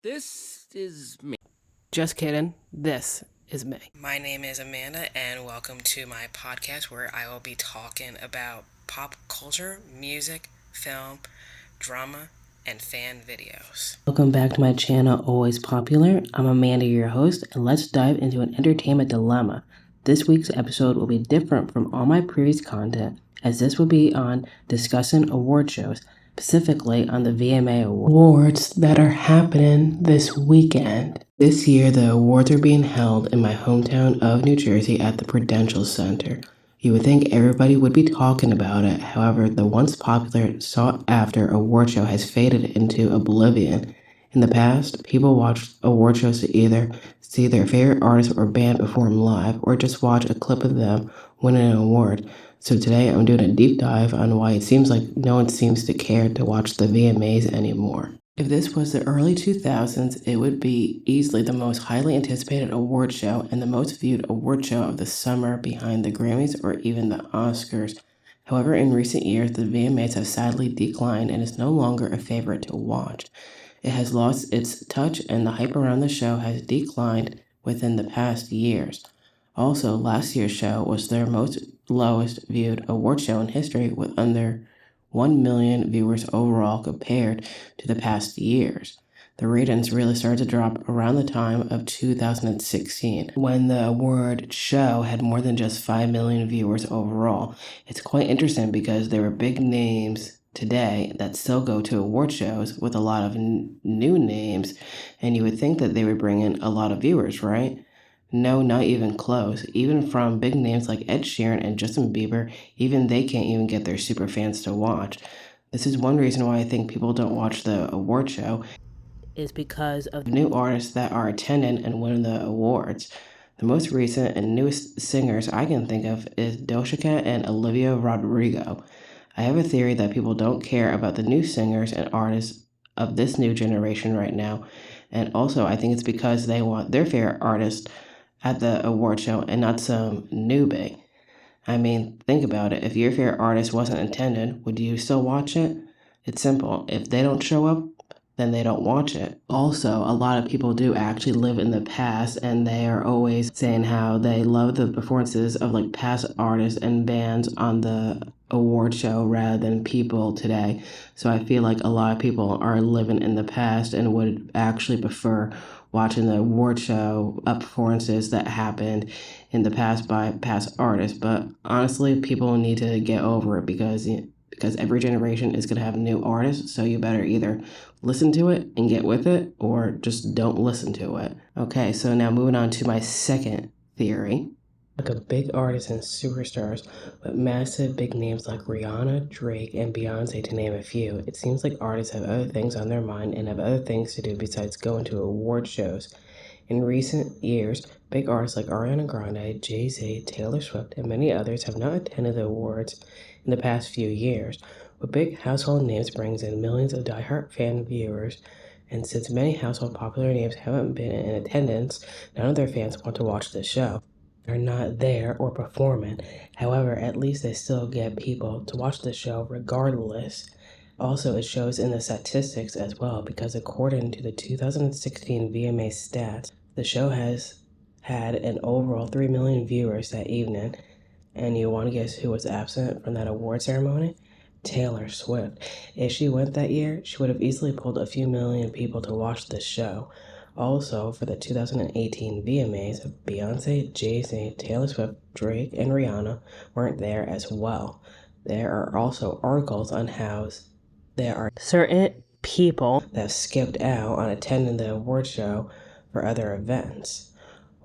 This is me. Just kidding. This is me. My name is Amanda, and welcome to my podcast where I will be talking about pop culture, music, film, drama, and fan videos. Welcome back to my channel, Always Popular. I'm Amanda, your host, and let's dive into an entertainment dilemma. This week's episode will be different from all my previous content, as this will be on discussing award shows, specifically on the VMA awards that are happening this weekend. This year, the awards are being held in my hometown of New Jersey at the Prudential Center. You would think everybody would be talking about it. However, the once popular, sought-after award show has faded into oblivion. In the past, people watched award shows to either see their favorite artist or band perform live or just watch a clip of them win an award. So today I'm doing a deep dive on why it seems like no one seems to care to watch the VMAs anymore. If this was the early 2000s, it would be easily the most highly anticipated award show and the most viewed award show of the summer behind the Grammys or even the Oscars. However, in recent years, the VMAs have sadly declined and is no longer a favorite to watch. It has lost its touch and the hype around the show has declined within the past years. Also, last year's show was their most lowest viewed award show in history with under 1 million viewers overall compared to the past years. The ratings really started to drop around the time of 2016 when the award show had more than just 5 million viewers overall. It's quite interesting because there were big names today that still go to award shows with a lot of new names, and you would think that they would bring in a lot of viewers, right? No, not even close. Even from big names like Ed Sheeran and Justin Bieber, even they can't even get their super fans to watch. This is one reason why I think people don't watch the award show, is because of new artists that are attending and winning the awards. The most recent and newest singers I can think of is Doja Cat and Olivia Rodrigo. I have a theory that people don't care about the new singers and artists of this new generation right now, and also I think it's because they want their favorite artist at the award show and not some newbie. I mean, think about it. If your favorite artist wasn't attended, would you still watch it? It's simple. If they don't show up, then they don't watch it. Also, a lot of people do actually live in the past and they are always saying how they love the performances of like past artists and bands on the award show rather than people today. So I feel like a lot of people are living in the past and would actually prefer watching the award show performances that happened in the past by past artists. But honestly, people need to get over it because every generation is going to have new artists, so you better either listen to it and get with it or just don't listen to it. Okay, so now moving on to my second theory. Like a big artists and superstars with massive big names like Rihanna, Drake, and Beyonce to name a few, it seems like artists have other things on their mind and have other things to do besides going to award shows. In recent years, big artists like Ariana Grande, Jay-Z, Taylor Swift, and many others have not attended the awards in the past few years. What big household names brings in millions of diehard fan viewers, and since many household popular names haven't been in attendance, none of their fans want to watch the show. They're not there or performing. However, at least they still get people to watch the show regardless. Also, it shows in the statistics as well because according to the 2016 VMA stats, the show has had an overall 3 million viewers that evening. And you want to guess who was absent from that award ceremony? Taylor Swift. If she went that year, she would have easily pulled a few million people to watch the show. Also, for the 2018 VMAs, Beyonce, Jay-Z, Taylor Swift, Drake, and Rihanna weren't there as well. There are also articles on how there are certain people that skipped out on attending the award show for other events.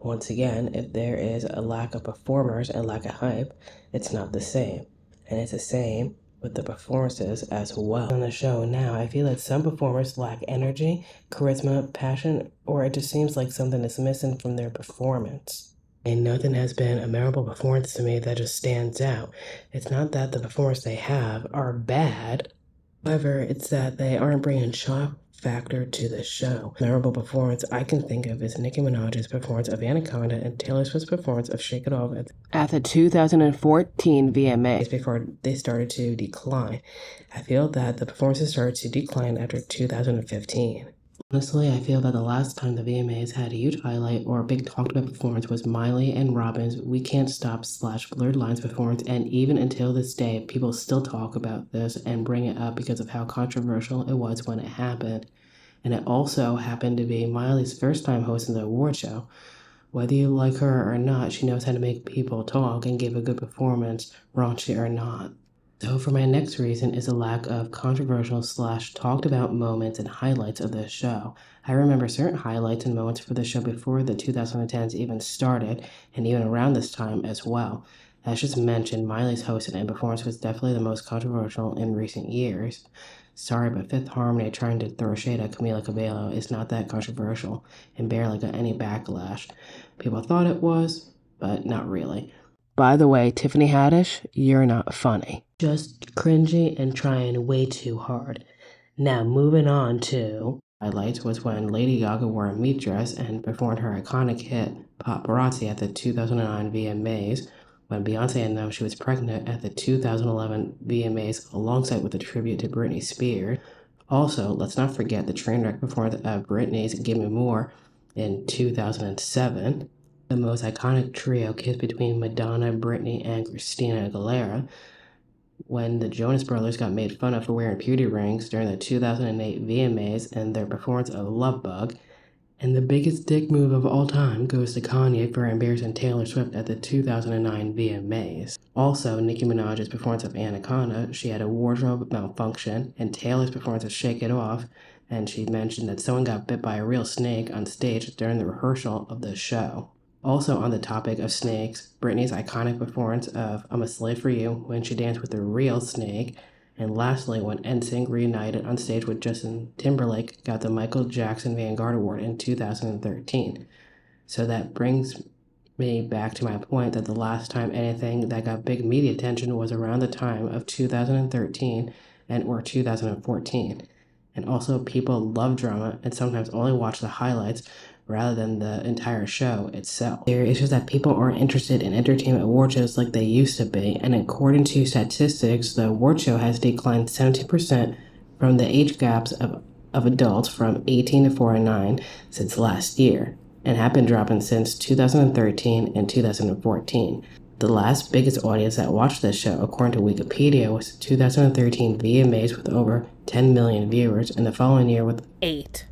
Once again, if there is a lack of performers and lack of hype, it's not the same. And it's the same with the performances as well. On the show now, I feel that some performers lack energy, charisma, passion, or it just seems like something is missing from their performance. And nothing has been a memorable performance to me that just stands out. It's not that the performers they have are bad. However, it's that they aren't bringing shock factor to the show. Memorable performance I can think of is Nicki Minaj's performance of Anaconda and Taylor Swift's performance of Shake It Off at the 2014 VMAs before they started to decline. I feel that the performances started to decline after 2015. Honestly, I feel that the last time the VMAs had a huge highlight or a big talked about performance was Miley and Robin's We Can't Stop / Blurred Lines performance, and even until this day, people still talk about this and bring it up because of how controversial it was when it happened. And it also happened to be Miley's first time hosting the award show. Whether you like her or not, she knows how to make people talk and give a good performance, raunchy or not. So for my next reason is a lack of controversial / talked about moments and highlights of this show. I remember certain highlights and moments for the show before the 2010s even started, and even around this time as well. As just mentioned, Miley's hosting and performance was definitely the most controversial in recent years. Sorry, but Fifth Harmony trying to throw shade at Camila Cabello is not that controversial and barely got any backlash. People thought it was, but not really. By the way, Tiffany Haddish, you're not funny. Just cringy and trying way too hard. Now, moving on to highlights was when Lady Gaga wore a meat dress and performed her iconic hit Paparazzi at the 2009 VMAs, when Beyonce announced she was pregnant at the 2011 VMAs alongside with a tribute to Britney Spears. Also, let's not forget the train wreck performance of Britney's Give Me More in 2007. The most iconic trio kiss between Madonna, Britney, and Christina Aguilera, when the Jonas Brothers got made fun of for wearing beauty rings during the 2008 VMAs and their performance of Love Bug. And the biggest dick move of all time goes to Kanye for embarrassing Taylor Swift at the 2009 VMAs. Also, Nicki Minaj's performance of Anaconda, she had a wardrobe malfunction, and Taylor's performance of Shake It Off, and she mentioned that someone got bit by a real snake on stage during the rehearsal of the show. Also on the topic of snakes, Britney's iconic performance of I'm a Slave for You when she danced with a real snake, and lastly when NSYNC reunited on stage with Justin Timberlake got the Michael Jackson Vanguard Award in 2013. So that brings me back to my point that the last time anything that got big media attention was around the time of 2013 and or 2014. And also people love drama and sometimes only watch the highlights rather than the entire show itself. It's just that people aren't interested in entertainment award shows like they used to be, and according to statistics, the award show has declined 70% from the age gaps of adults from 18 to 49 since last year, and have been dropping since 2013 and 2014. The last biggest audience that watched this show, according to Wikipedia, was 2013 VMAs with over 10 million viewers, and the following year with 8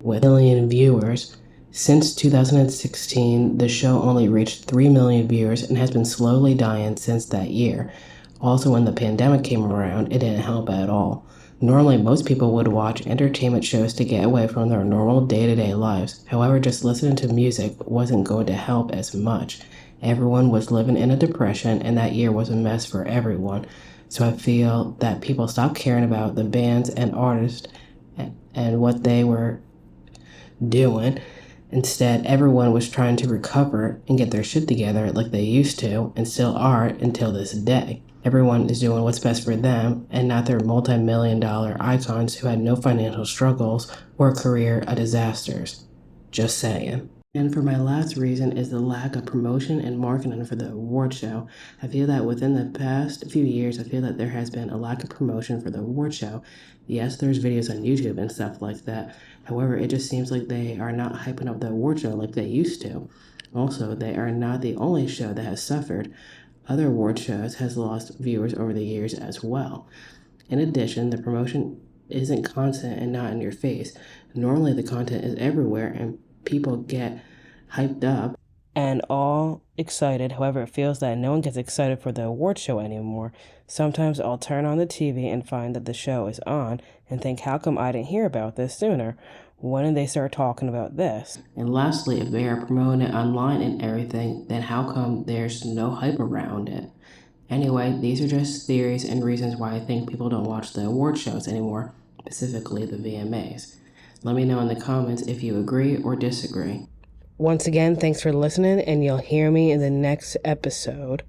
million viewers. Since 2016, the show only reached 3 million viewers and has been slowly dying since that year. Also, when the pandemic came around, it didn't help at all. Normally, most people would watch entertainment shows to get away from their normal day-to-day lives. However, just listening to music wasn't going to help as much. Everyone was living in a depression, and that year was a mess for everyone. So I feel that people stopped caring about the bands and artists and what they were doing. Instead, everyone was trying to recover and get their shit together like they used to and still are until this day. Everyone is doing what's best for them and not their multi-million-dollar icons who had no financial struggles or career disasters. Just saying. And for my last reason is the lack of promotion and marketing for the award show. I feel that within the past few years, I feel that there has been a lack of promotion for the award show. Yes, there's videos on YouTube and stuff like that. However, it just seems like they are not hyping up the award show like they used to. Also, they are not the only show that has suffered. Other award shows has lost viewers over the years as well. In addition, the promotion isn't constant and not in your face. Normally, the content is everywhere and people get hyped up and all excited. However, it feels that no one gets excited for the award show anymore. Sometimes I'll turn on the TV and find that the show is on and think, how come I didn't hear about this sooner? When did they start talking about this? And lastly, if they are promoting it online and everything, then how come there's no hype around it? Anyway, these are just theories and reasons why I think people don't watch the award shows anymore, specifically the VMAs. Let me know in the comments if you agree or disagree. Once again, thanks for listening, and you'll hear me in the next episode.